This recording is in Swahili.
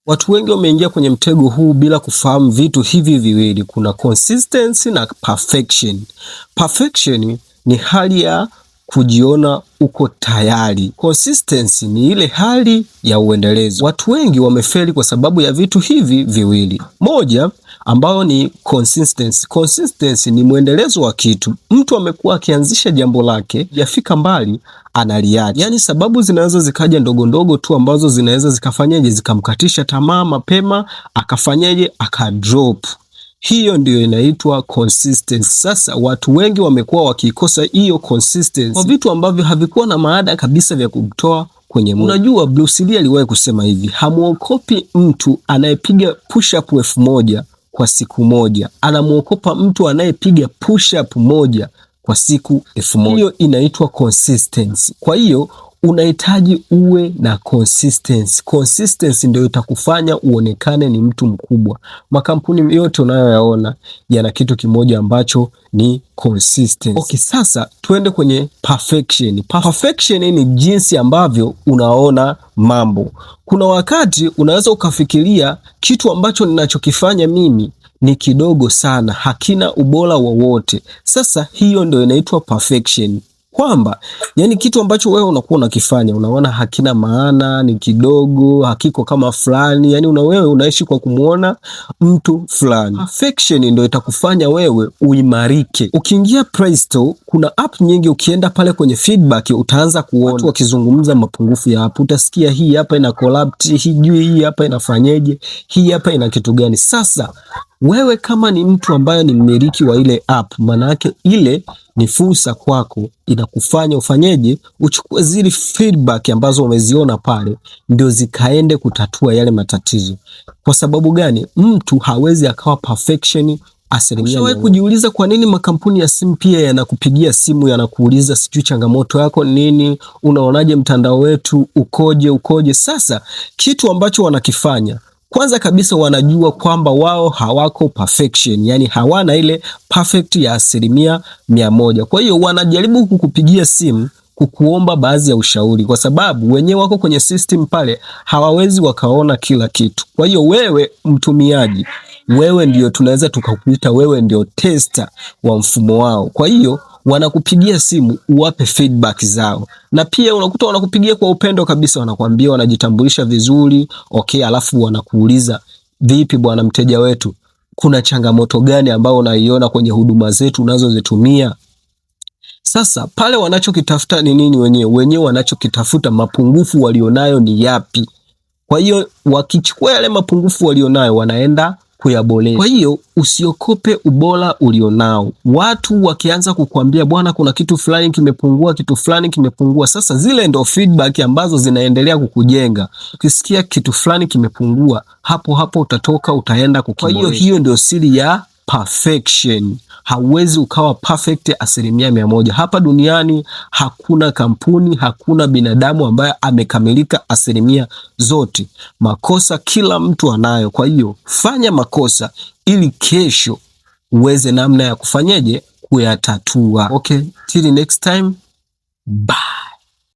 Watu wengi wameingia kwenye mtego huu bila kufahamu vitu hivi viwili. Kuna consistency na perfection. Perfection ni hali ya kujiona uko tayari. Consistency ni ile hali ya uendelezo. Watu wengi wamefeli kwa sababu ya vitu hivi viwili. Moja, ambao ni consistency. Consistency ni mwendelezo wa kitu. Mtu amekuwa akianzisha jambo lake, yafika mbali, analiacha. Yani sababu zinaweza zikaja ndogo ndogo tu ambazo zinaweza zikafanyaje, zikamkatisha tamaa mapema, akafanyaje, akadrop. Hiyo ndio inaitwa consistency. Sasa watu wengi wamekuwa wakikosa hiyo consistency kwa vitu ambavyo havikuwa na maana kabisa vya kumtoa kwenye moyo. Unajua Bruce Lee aliwahi kusema hivi, hamuokopi mtu anayepiga push up 1000 kwa siku moja, anamuokopa mtu anayepiga push up 1 kwa siku 1000. Hiyo inaitwa consistency. Kwa hiyo unahitaji uwe na consistency. Consistency ndio itakufanya uonekane ni mtu mkubwa. Makampuni yote unayoyaona yana kitu kimoja ambacho ni consistency. Okay, sasa tuende kwenye perfection. Perfection ni jinsi ambavyo unaona mambo. Kuna wakati unaweza ukafikiria kitu ambacho ninachokifanya mimi ni kidogo sana, hakina ubora wowote. Sasa hiyo ndio inaitwa perfection. Kwamba yani kitu ambacho wewe unakuwa unakifanya unaona hakina maana, ni kidogo, hakiko kama fulani, yani wewe unaishi kwa kumuona mtu fulani. Perfection ndio itakufanya wewe uimarike. Ukiingia Play Store kuna app nyingi, ukienda pale kwenye feedback utaanza kuona watu wakizungumza mapungufu ya app. Utasikia hii hapa ina collapse, hii hapa inafanyeje, hii hapa ina kitu gani. Sasa wewe kama ni mtu ambaye ni mmiliki wa ile app, maana yake ile ni fursa kwako, inakufanya ufanyeje, uchukue zile feedback ambazo umeziona pale ndio zikaende kutatua yale matatizo. Kwa sababu gani? Mtu hawezi akawa perfection asilimia. Ushawahi kujiuliza kwa nini makampuni ya simu pia yanakupigia simu yanakuuliza sijui changamoto yako nini, unaonaje mtandao wetu ukoje? Sasa kitu ambacho wanakifanya, kwanza kabisa wanajua kwamba wao hawako perfection, yani hawana ile perfect ya 100%. Kwa hiyo wanajaribu kukupigia simu kukuomba baadhi ya ushauri, kwa sababu wenyewe wako kwenye system pale, hawawezi wakaona kila kitu. Kwa hiyo wewe mtumiaji, wewe ndio tunaweza tukakuita wewe ndio tester wa mfumo wao. Kwa hiyo wanakupigia simu uwape feedback zao, na pia unakuta wanakupigia kwa upendo kabisa, wanakuambia, wanajitambulisha vizuri, okay, alafu wanakuuliza vipi bwana mteja wetu, kuna changamoto gani ambayo unaiona kwenye huduma zetu unazozitumia. Sasa pale wanachokitafuta ni nini? Wenyewe wanachokitafuta, mapungufu walionayo ni yapi. Kwa hiyo wakichukua yale mapungufu walionayo wanaenda kuyaboresha. Kwa hiyo usiokope ubora ulionao. Watu wakianza kukuambia bwana kuna kitu fulani kimepungua, kitu fulani kimepungua, sasa zile ndo feedback ambazo zinaendelea kukujenga. Ukisikia kitu fulani kimepungua, hapo utatoka utaenda kukiboresha. Kwa hiyo ndio siri ya perfection. Hauwezi ukawa perfect 100%. Hapa duniani hakuna kampuni, hakuna binadamu ambaye amekamilika 100% zote. Makosa kila mtu anayo. Kwa hiyo fanya makosa ili kesho uweze namna ya kufanyaje, kuyatatua. Okay, till next time. Bye.